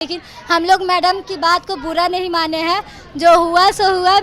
लेकिन हम लोग मैडम की बात को बुरा नहीं माने हैं। जो हुआ सो हुआ।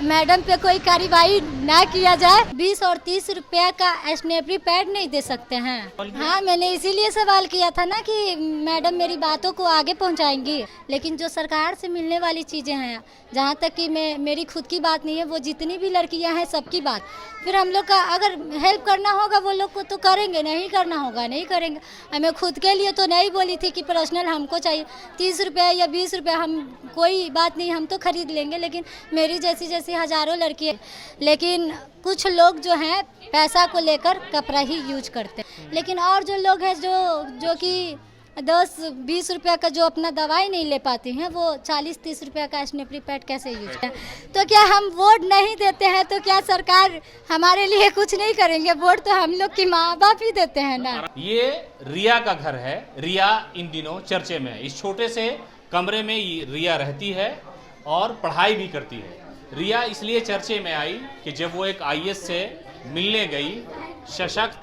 मैडम पे कोई कार्रवाई ना किया जाए। 20 और 30 रुपया का स्टेशनरी पैड नहीं दे सकते हैं। हाँ, मैंने इसीलिए सवाल किया था ना कि मैडम मेरी बातों को आगे पहुंचाएंगी। लेकिन जो सरकार से मिलने वाली चीज़ें हैं, जहाँ तक कि मेरी खुद की बात नहीं है, वो जितनी भी लड़कियां हैं सबकी बात। फिर हम लोग का अगर हेल्प करना होगा वो लोग को तो करेंगे, नहीं करना होगा नहीं करेंगे। हमें खुद के लिए तो नहीं बोली थी कि पर्सनल हमको चाहिए 30 रुपये या 20 रुपये, हम कोई बात नहीं, हम तो खरीद लेंगे। लेकिन मेरी जैसी हज़ारों लड़की, लेकिन कुछ लोग जो हैं पैसा को लेकर कपड़ा ही यूज करते हैं। लेकिन और जो लोग हैं जो कि 10-20 रुपया का जो अपना दवाई नहीं ले पाती हैं, वो 40-30 रुपया का स्टेशनरी पैड कैसे यूज करें? तो क्या हम वोट नहीं देते हैं तो क्या सरकार हमारे लिए कुछ नहीं करेंगे? वोट तो हम लोग की माँ बाप ही देते हैं ना। ये रिया का घर है। रिया इन दिनों चर्चे में है। इस छोटे से कमरे में रिया रहती है और पढ़ाई भी करती है। रिया इसलिए चर्चे में आई कि जब वो एक आईएएस से मिलने गई, सशक्त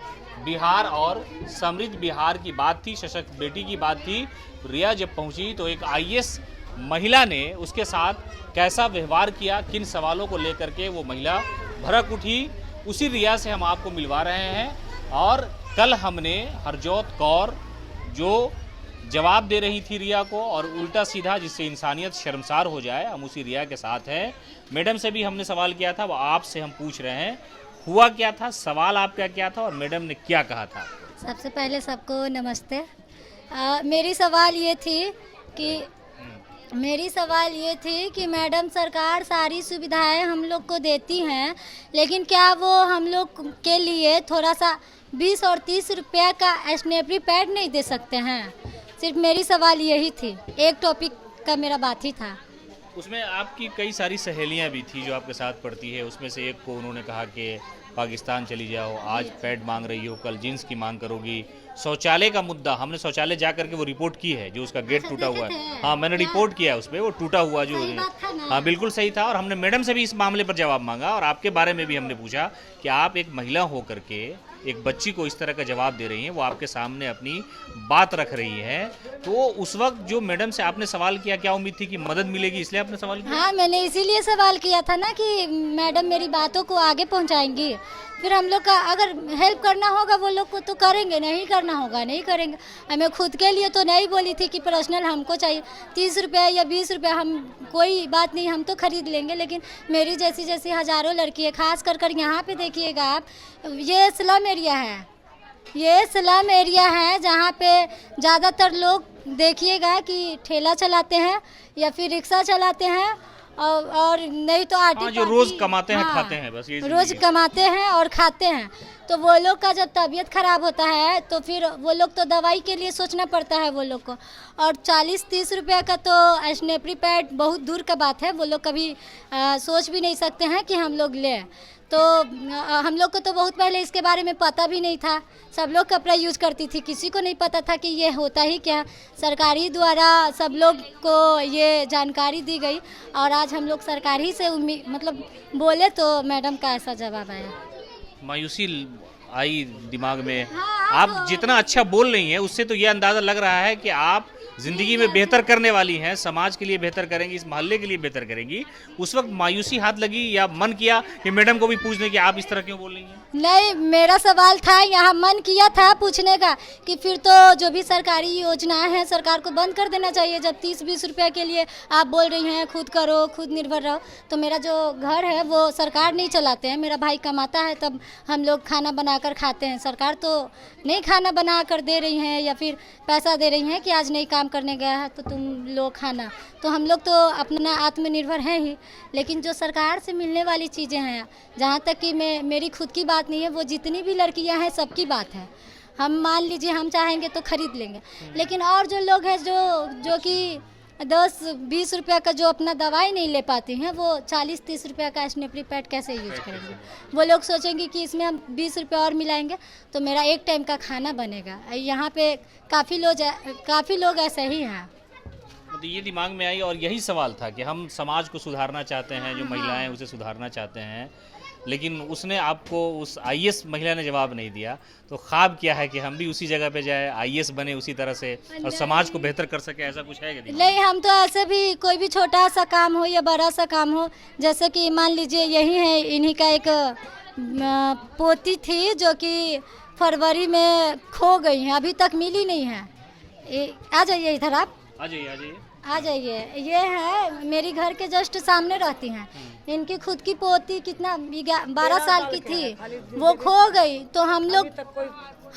बिहार और समृद्ध बिहार की बात थी, सशक्त बेटी की बात थी। रिया जब पहुंची तो एक आईएएस महिला ने उसके साथ कैसा व्यवहार किया, किन सवालों को लेकर के वो महिला भड़क उठी, उसी रिया से हम आपको मिलवा रहे हैं। और कल हमने हरजोत कौर जो जवाब दे रही थी रिया को, और उल्टा सीधा जिससे इंसानियत शर्मसार हो जाए, हम उसी रिया के साथ हैं। मैडम से भी हमने सवाल किया था, वो आपसे हम पूछ रहे हैं हुआ क्या था, सवाल आपका क्या था और मैडम ने क्या कहा था? सबसे पहले सबको नमस्ते। मेरी सवाल ये थी कि मैडम, सरकार सारी सुविधाएं हम लोग को देती हैं, लेकिन क्या वो हम लोग के लिए थोड़ा सा 20 और 30 रुपया का स्टेशनरी पैड नहीं दे सकते हैं? सिर्फ मेरी सवाल यही थी। एक टॉपिक का मेरा बात ही था। उसमें आपकी कई सारी सहेलियां भी थी जो आपके साथ पढ़ती है। उसमें से एक को उन्होंने कहा कि पाकिस्तान चली जाओ, आज पैड मांग रही हो, कल जींस की मांग करोगी। शौचालय का मुद्दा, हमने शौचालय जा करके वो रिपोर्ट की है, जो उसका गेट टूटा हुआ है। हाँ, मैंने रिपोर्ट किया है उस पर, वो टूटा हुआ जो। हाँ, बिल्कुल सही था। और हमने मैडम से भी इस मामले पर जवाब मांगा और आपके बारे में भी हमने पूछा कि आप एक महिला हो करके एक बच्ची को इस तरह का जवाब दे रही हैं, वो आपके सामने अपनी बात रख रही है। तो उस वक्त जो मैडम से आपने सवाल किया, क्या उम्मीद थी कि मदद मिलेगी, इसलिए आपने सवाल किया? हाँ, मैंने इसीलिए सवाल किया था ना कि मैडम मेरी बातों को आगे पहुंचाएंगी। फिर हम लोग का अगर हेल्प करना होगा वो लोग को तो करेंगे, नहीं करना होगा नहीं करेंगे। हमें खुद के लिए तो नहीं बोली थी कि पर्सनल हमको चाहिए 30 रुपये या 20 रुपये, हम कोई बात नहीं, हम तो खरीद लेंगे। लेकिन मेरी जैसी हज़ारों लड़की है, खास कर यहाँ पे देखिएगा आप, ये स्लम एरिया है। ये स्लम एरिया है जहाँ पे ज़्यादातर लोग देखिएगा कि ठेला चलाते हैं या फिर रिक्शा चलाते हैं, और नहीं तो आटी जो रोज कमाते हैं, खाते हैं, बस ये रोज कमाते हैं और खाते हैं। तो वो लोग का जब तबीयत खराब होता है तो फिर वो लोग तो दवाई के लिए सोचना पड़ता है वो लोग को। और 40-30 रुपये का तो स्टेशनरी पैड बहुत दूर का बात है, वो लोग कभी सोच भी नहीं सकते हैं कि हम लोग लें। तो हम लोग को तो बहुत पहले इसके बारे में पता भी नहीं था। सब लोग कपड़ा यूज करती थी, किसी को नहीं पता था कि ये होता ही क्या। सरकारी द्वारा सब लोग को ये जानकारी दी गई और आज हम लोग सरकार ही से मतलब बोले तो मैडम का ऐसा जवाब आया। मायूसी आई दिमाग में। हाँ, आप जितना अच्छा बोल रही हैं उससे तो ये अंदाज़ा लग रहा है कि आप जिंदगी में बेहतर करने वाली हैं, समाज के लिए बेहतर करेंगी, इस मोहल्ले के लिए बेहतर करेंगी। उस वक्त मायूसी हाथ लगी या मन किया कि मैडम को भी पूछ लें कि आप इस तरह क्यों बोल रही हैं? नहीं, मेरा सवाल था, यहाँ मन किया था पूछने का कि फिर तो जो भी सरकारी योजनाएं हैं सरकार को बंद कर देना चाहिए। जब 30-20 रुपये के लिए आप बोल रही हैं खुद करो, खुद निर्भर रहो, तो मेरा जो घर है वो सरकार नहीं चलाते हैं, मेरा भाई कमाता है, तब हम लोग खाना बनाकर खाते हैं। सरकार तो नहीं खाना बना कर दे रही हैं या फिर पैसा दे रही हैं कि आज नहीं काम करने गया है तो तुम लो खाना। तो हम लोग तो अपना आत्मनिर्भर हैं ही। लेकिन जो सरकार से मिलने वाली चीज़ें हैं, जहाँ तक कि मेरी खुद की बात नहीं है, वो जितनी भी लड़कियां हैं सबकी बात है। हम मान लीजिए हम चाहेंगे तो खरीद लेंगे। लेकिन और जो लोग हैं जो कि 10-20 रुपया का जो अपना दवाई नहीं ले पाती हैं, वो 40-30 रुपया का स्टेशनरी पैड कैसे यूज करेंगे? वो लोग सोचेंगे कि इसमें हम 20 रुपये और मिलाएंगे तो मेरा एक टाइम का खाना बनेगा। यहाँ पे काफ़ी लोग ऐसे ही हैं। तो ये दिमाग में आई और यही सवाल था कि हम समाज को सुधारना चाहते हैं, जो महिलाएं उसे सुधारना चाहते हैं। लेकिन उसने आपको, उस आईएएस महिला ने जवाब नहीं दिया। तो ख्वाब क्या है कि हम भी उसी जगह पे जाए, आईएएस बने उसी तरह से और समाज को बेहतर कर सके, ऐसा कुछ है कि नहीं? नहीं, हम तो ऐसे भी कोई भी छोटा सा काम हो या बड़ा सा काम हो, जैसे कि मान लीजिए यही है, इन्हीं का एक पोती थी जो कि फरवरी में खो गई है, अभी तक मिली नहीं है। आ जाइए इधर, आप आ जाइए, आ जाइए। आ जाइए। ये है मेरी घर के जस्ट सामने रहती हैं। इनकी खुद की पोती कितना 12 साल की थी, वो खो गई। तो हम लोग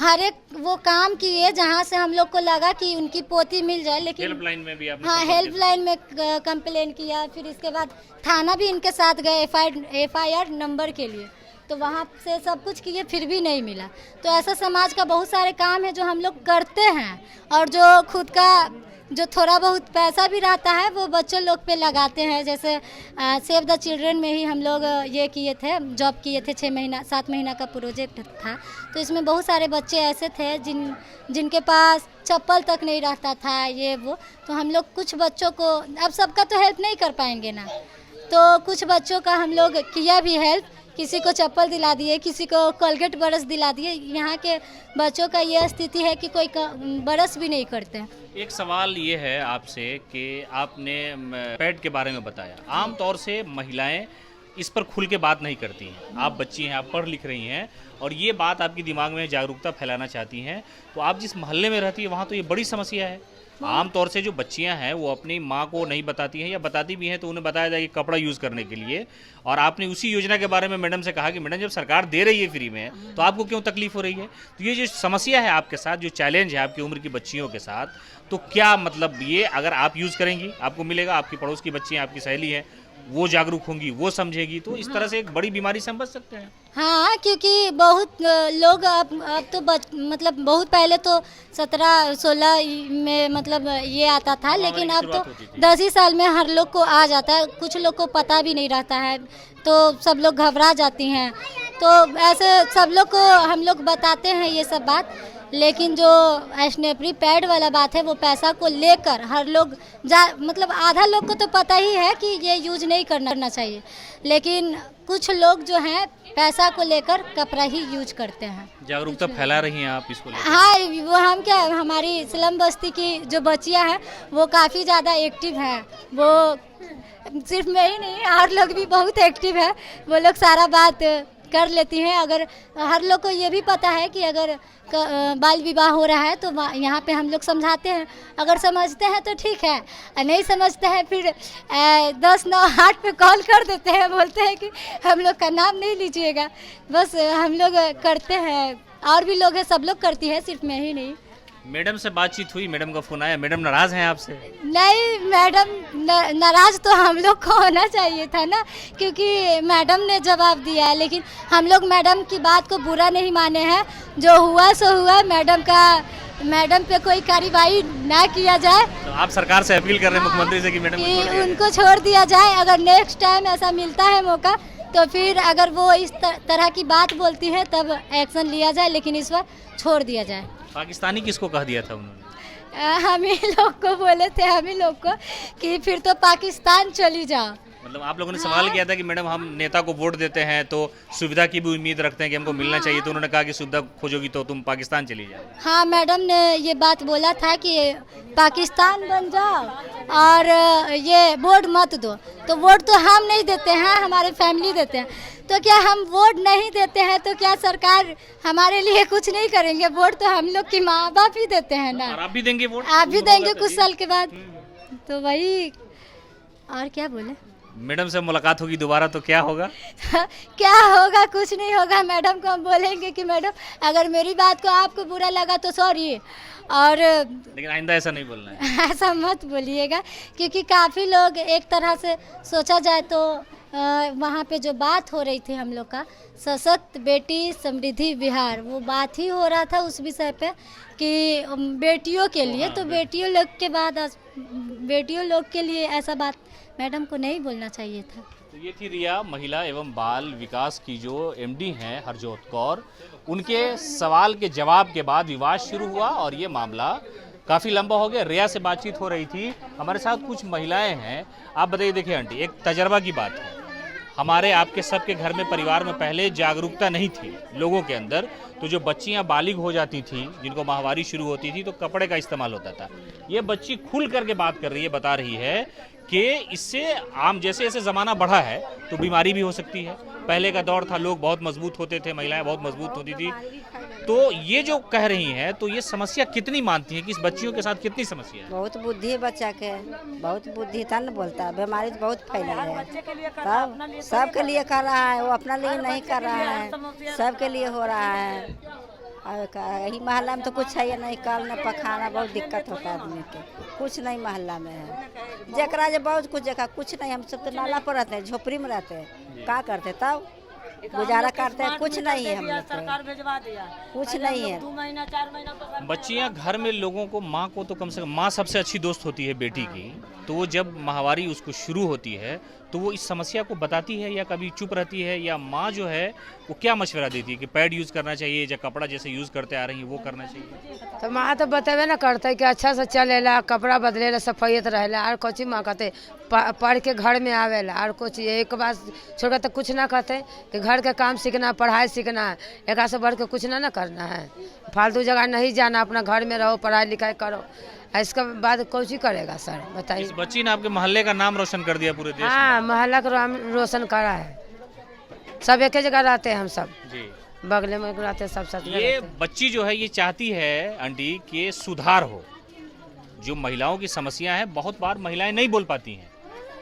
हर एक वो काम किए जहाँ से हम लोग को लगा कि उनकी पोती मिल जाए, लेकिन हेल्पलाइन में भी आपने? हाँ, हेल्पलाइन में कंप्लेन किया, फिर इसके बाद थाना भी इनके साथ गए FIR नंबर के लिए, तो वहाँ से सब कुछ किए फिर भी नहीं मिला। तो ऐसा समाज का बहुत सारे काम है जो हम लोग करते हैं, और जो खुद का जो थोड़ा बहुत पैसा भी रहता है वो बच्चों लोग पे लगाते हैं। जैसे सेव द चिल्ड्रन में ही हम लोग ये किए थे, जॉब किए थे, 7 महीना का प्रोजेक्ट था। तो इसमें बहुत सारे बच्चे ऐसे थे जिनके पास चप्पल तक नहीं रहता था, ये वो। तो हम लोग कुछ बच्चों को, अब सबका तो हेल्प नहीं कर पाएंगे ना, तो कुछ बच्चों का हम लोग किया भी हेल्प। किसी को चप्पल दिला दिए, किसी को कोलगेट ब्रश दिला दिए। यहाँ के बच्चों का ये स्थिति है कि कोई ब्रश भी नहीं करते हैं। एक सवाल ये है आपसे कि आपने पैड के बारे में बताया। आमतौर से महिलाएं इस पर खुल के बात नहीं करती हैं। आप बच्ची हैं, आप पढ़ लिख रही हैं और ये बात आपके दिमाग में जागरूकता फैलाना चाहती हैं। तो आप जिस मोहल्ले में रहती है वहाँ तो ये बड़ी समस्या है। आमतौर से जो बच्चियां हैं वो अपनी माँ को नहीं बताती हैं, या बताती भी हैं तो उन्हें बताया जाए कि कपड़ा यूज़ करने के लिए। और आपने उसी योजना के बारे में मैडम से कहा कि मैडम जब सरकार दे रही है फ्री में तो आपको क्यों तकलीफ हो रही है। तो ये जो समस्या है आपके साथ, जो चैलेंज है आपकी उम्र की बच्चियों के साथ, तो क्या मतलब ये अगर आप यूज़ करेंगी आपको मिलेगा, आपकी पड़ोस की बच्चियाँ, आपकी सहेली हैं, वो जागरूक होंगी, वो समझेगी, तो इस तरह से एक बड़ी बीमारी से हम बच सकते हैं। हाँ, क्योंकि बहुत लोग अब तो मतलब बहुत पहले तो 17-16 में मतलब ये आता था, लेकिन अब तो 10 ही साल में हर लोग को आ जाता है। कुछ लोग को पता भी नहीं रहता है, तो सब लोग घबरा जाती हैं। तो ऐसे सब लोग को हम लोग बताते हैं ये सब बात, लेकिन जो स्नेपरी पैड वाला बात है वो पैसा को लेकर हर लोग मतलब आधा लोग को तो पता ही है कि ये यूज नहीं करना चाहिए, लेकिन कुछ लोग जो हैं पैसा को लेकर कपड़ा ही यूज करते हैं। जागरूकता फैला रही हैं आप इसको लेकर? हाँ, वो हम क्या, हमारी स्लम बस्ती की जो बच्चियां हैं वो काफ़ी ज़्यादा एक्टिव हैं। वो सिर्फ मैं ही नहीं, और लोग भी बहुत एक्टिव है। वो लोग सारा बात कर लेती हैं। अगर हर लोग को ये भी पता है कि अगर बाल विवाह हो रहा है तो यहाँ पे हम लोग समझाते हैं। अगर समझते हैं तो ठीक है, नहीं समझते हैं फिर 10-9-8 पे कॉल कर देते हैं, बोलते हैं कि हम लोग का नाम नहीं लीजिएगा। बस हम लोग करते हैं, और भी लोग हैं, सब लोग करती है, सिर्फ मैं ही नहीं। मैडम से बातचीत हुई, मैडम का फोन आया, मैडम नाराज हैं आपसे? नहीं, मैडम नाराज तो हम लोग को होना चाहिए था ना, क्योंकि मैडम ने जवाब दिया है। लेकिन हम लोग मैडम की बात को बुरा नहीं माने हैं, जो हुआ सो हुआ। मैडम पे कोई कार्रवाई ना किया जाए। तो आप सरकार से अपील कर रहे हैं मुख्यमंत्री से कि मैडम कि उनको छोड़ दिया जाए। अगर नेक्स्ट टाइम ऐसा मिलता है मौका तो फिर अगर वो इस तरह की बात बोलती है तब एक्शन लिया जाए, लेकिन इस बार छोड़ दिया जाए। पाकिस्तानी किसको कह दिया था उन्होंने? हम ही लोग को बोले थे, हम ही लोग को, कि फिर तो पाकिस्तान चली जाओ। मतलब आप लोगों ने सवाल किया था कि मैडम हम नेता को वोट देते हैं तो सुविधा की भी उम्मीद रखते हैं कि हमको मिलना चाहिए, तो उन्होंने कहा कि सुविधा खोजोगी तो तुम पाकिस्तान चली जाओ। हाँ, मैडम ने ये बात बोला था कि पाकिस्तान बन जाओ और ये वोट मत दो। तो वोट तो हम नहीं देते हैं, हमारे फैमिली देते हैं। तो क्या हम वोट नहीं देते हैं तो क्या सरकार हमारे लिए कुछ नहीं करेंगे? वोट तो हम लोग की माँ बाप ही देते हैं ना। और आप भी देंगे वोट? आप भी देंगे कुछ साल के बाद। तो वही, और क्या बोले। मैडम से मुलाकात होगी दोबारा तो क्या होगा? क्या होगा, कुछ नहीं होगा। मैडम को हम बोलेंगे कि मैडम अगर मेरी बात को आपको बुरा लगा तो सॉरी, और लेकिन आइंदा ऐसा नहीं बोलना है। ऐसा मत बोलिएगा, क्योंकि काफ़ी लोग एक तरह से सोचा जाए तो वहाँ पे जो बात हो रही थी हम लोग का सशक्त बेटी समृद्धि बिहार, वो बात ही हो रहा था उस विषय पे कि बेटियों के लिए, तो बेटियों लोग के बाद बेटियों लोग के लिए ऐसा बात मैडम को नहीं बोलना चाहिए था। तो ये थी रिया, महिला एवं बाल विकास की जो एमडी हैं हरजोत कौर। उनके सवाल के जवाब के बाद विवाद शुरू हुआ और ये मामला काफ़ी लंबा हो गया। रिया से बातचीत हो रही थी, हमारे साथ कुछ महिलाएं हैं। आप बताइए, देखिए आंटी, एक तजर्बा की बात है, हमारे आपके सबके घर में परिवार में पहले जागरूकता नहीं थी लोगों के अंदर, तो जो बच्चियां बालिग हो जाती थी, जिनको माहवारी शुरू होती थी, तो कपड़े का इस्तेमाल होता था। ये बच्ची खुल करके बात कर रही है, बता रही है कि इससे आम जैसे जैसे ज़माना बढ़ा है तो बीमारी भी हो सकती है। पहले का दौर था, लोग बहुत मजबूत होते थे, महिलाएं बहुत मजबूत होती थी। तो ये जो कह रही हैं, तो ये समस्या कितनी मानती हैं कि इस बच्चियों के साथ कितनी समस्या है? बहुत बुद्धि है बच्चा के, बहुत बुद्धि था न बोलता है। बीमारी तो बहुत फैला है, तब सबके लिए कर रहा है, वो अपना लिए नहीं कर रहा है, सबके लिए हो रहा है। और यही मोहल्ला में तो कुछ है नहीं, कल न पखाना, बहुत दिक्कत होता है आदमी के, कुछ नहीं मोहल्ला में है। जकरा जो बहुत कुछ जगह कुछ नहीं, हम सब तो नाला पर रहते हैं, झोपड़ी में रहते हैं, क्या करते तब गुजारा करते हैं, कुछ नहीं है। हम लोग सरकार भिजवा दिया, कुछ नहीं है। 2 महीना 4 महीना बच्चियां घर में लोगों को, माँ को तो कम से कम, माँ सबसे अच्छी दोस्त होती है बेटी की, तो वो जब माहवारी उसको शुरू होती है तो वो इस समस्या को बताती है या कभी चुप रहती है, या माँ जो है वो क्या मशवरा देती है कि पैड यूज़ करना चाहिए या कपड़ा जैसे यूज़ करते आ रही है वो करना चाहिए? तो माँ तो बतेबे ना करते कि अच्छा से चलेला, कपड़ा बदलेला, सफाइयत रहेला, और कुछ माँ कहते पढ़ के घर में आवेला, और कुछ एक बात छोड़ तो कुछ ना कहते कि घर के काम सीखना, पढ़ाई सीखना है, एक से बढ़ के कुछ ना करना है, फालतू जगह नहीं जाना, अपना घर में रहो, पढ़ाई लिखाई करो। इसके बाद कौन करेगा सर बताइए? इस बच्ची ने आपके मोहल्ले का नाम रोशन कर दिया पूरे देश में। हाँ, मोहल्ला का रोशन करा है, सब एक ही जगह रहते हैं, हम सब जी बगले में रहते हैं, सब साथ में ये रहते हैं। बच्ची जो है ये चाहती है आंटी कि सुधार हो। जो महिलाओं की समस्या है, बहुत बार महिलाएं नहीं बोल पाती हैं,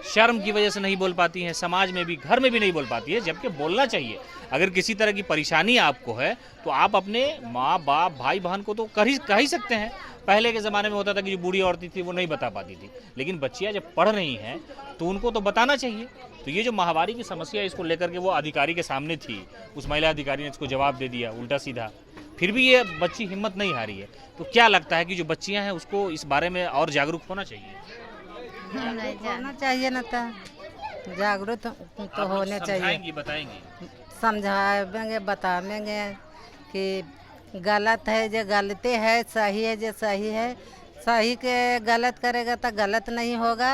शर्म की वजह से नहीं बोल पाती हैं, समाज में भी, घर में भी नहीं बोल पाती है, जबकि बोलना चाहिए। अगर किसी तरह की परेशानी आपको है तो आप अपने माँ बाप भाई बहन को तो कह ही सकते हैं। पहले के ज़माने में होता था कि जो बूढ़ी औरतें थी वो नहीं बता पाती थी, लेकिन बच्चियाँ जब पढ़ रही हैं तो उनको तो बताना चाहिए। तो ये जो माहवारी की समस्या है, इसको लेकर के वो अधिकारी के सामने थी, उस महिला अधिकारी ने इसको जवाब दे दिया उल्टा सीधा, फिर भी ये बच्ची हिम्मत नहीं हारी है। तो क्या लगता है कि जो बच्चियाँ हैं उसको इस बारे में और जागरूक होना चाहिए? होना चाहिए ना, तो जागरूक तो होने चाहिए। बताएंगी समझाएंगे, बताएंगे कि गलत है जो गलती है, सही है जो सही है। सही के गलत करेगा तो गलत नहीं होगा,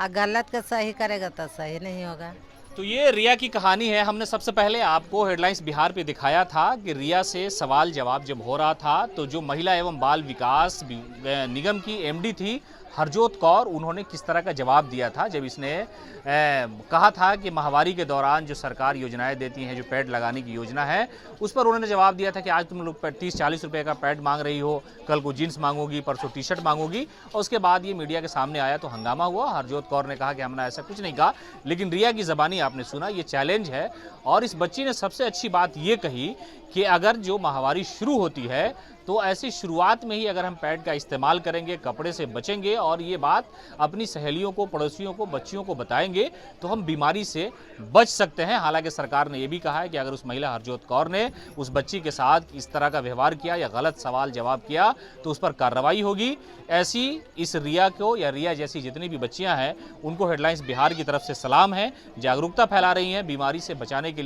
और गलत के सही करेगा तो सही नहीं होगा। तो ये रिया की कहानी है। हमने सबसे पहले आपको हेडलाइंस बिहार पे दिखाया था कि रिया से सवाल जवाब जब हो रहा था तो जो महिला एवं बाल विकास निगम की एमडी थी हरजोत कौर, उन्होंने किस तरह का जवाब दिया था जब इसने कहा था कि माहवारी के दौरान जो सरकार योजनाएं देती हैं, जो पैड लगाने की योजना है, उस पर उन्होंने जवाब दिया था कि आज तुम लोग 30-40 रुपए का पैड मांग रही हो, कल को जीन्स मांगोगी, परसों टी शर्ट मांगोगी। और उसके बाद ये मीडिया के सामने आया तो हंगामा हुआ। हरजोत कौर ने कहा कि हमने ऐसा कुछ नहीं कहा, लेकिन रिया की ज़बानी आपने सुना, ये चैलेंज है। और इस बच्ची ने सबसे अच्छी बात ये कही कि अगर जो माहवारी शुरू होती है तो ऐसी शुरुआत में ही अगर हम पैड का इस्तेमाल करेंगे, कपड़े से बचेंगे और ये बात अपनी सहेलियों को, पड़ोसियों को, बच्चियों को बताएंगे तो हम बीमारी से बच सकते हैं। हालांकि सरकार ने यह भी कहा है कि अगर उस महिला हरजोत कौर ने उस बच्ची के साथ इस तरह का व्यवहार किया या गलत सवाल जवाब किया तो उस पर कार्रवाई होगी। ऐसी इस रिया को या रिया जैसी जितनी भी बच्चियां हैं उनको हेडलाइंस बिहार की तरफ से सलाम है, जागरूकता फैला रही हैं बीमारी से बचाने के लिए।